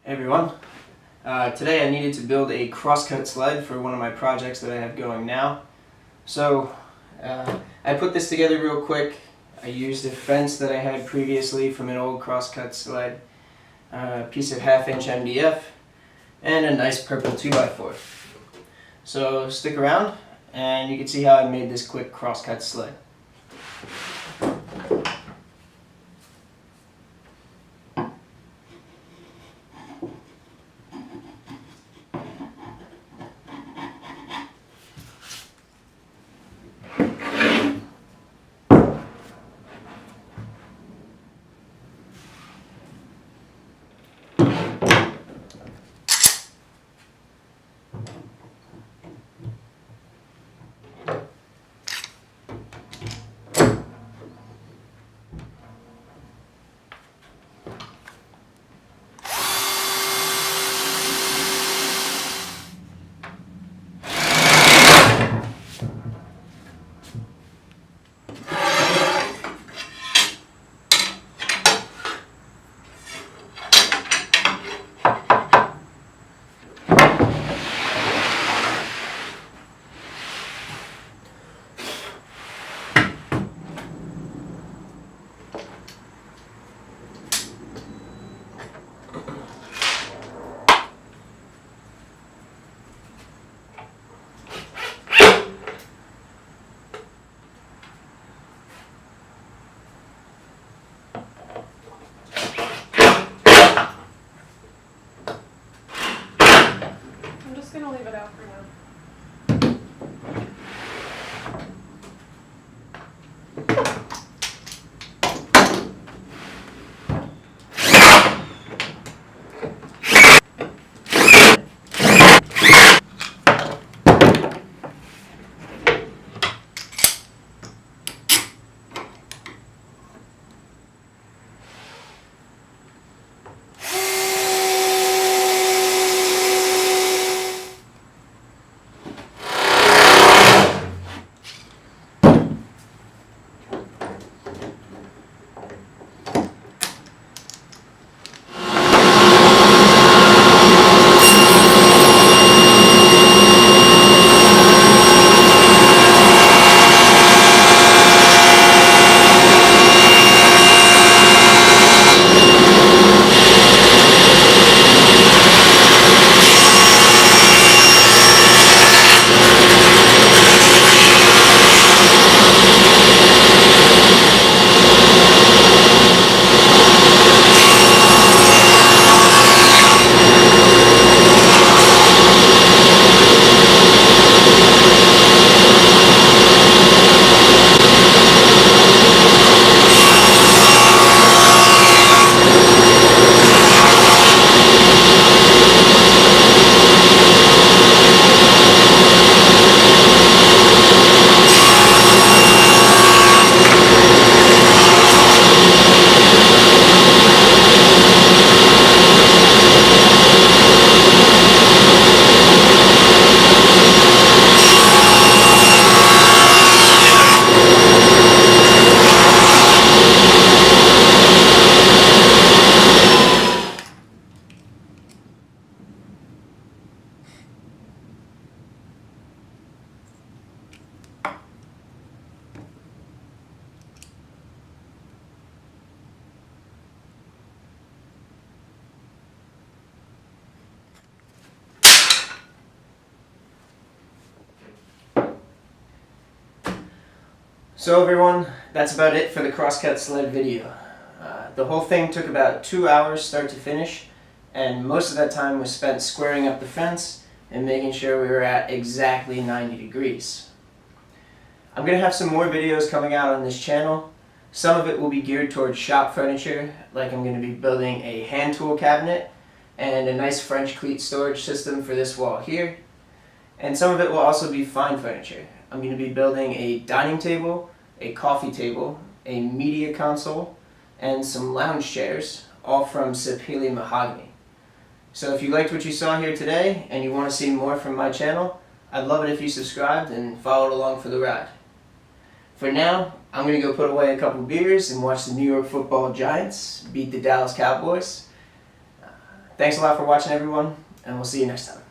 Hey everyone. Today I needed to build a crosscut sled for one of my projects that I have going now. So I put this together real quick. I used a fence that I had previously from an old crosscut sled, a piece of 1/2-inch MDF, and a nice purple 2x4. So stick around and you can see how I made this quick crosscut sled. I'm just going to leave it out for now. So everyone, that's about it for the crosscut sled video. The whole thing took about 2 hours start to finish, and most of that time was spent squaring up the fence and making sure we were at exactly 90 degrees. I'm going to have some more videos coming out on this channel. Some of it will be geared towards shop furniture, like I'm going to be building a hand tool cabinet and a nice French cleat storage system for this wall here. And some of it will also be fine furniture. I'm going to be building a dining table, a coffee table, a media console, and some lounge chairs, all from Sapele mahogany. So if you liked what you saw here today and you want to see more from my channel, I'd love it if you subscribed and followed along for the ride. For now, I'm going to go put away a couple beers and watch the New York Football Giants beat the Dallas Cowboys. thanks a lot for watching, everyone, and we'll see you next time.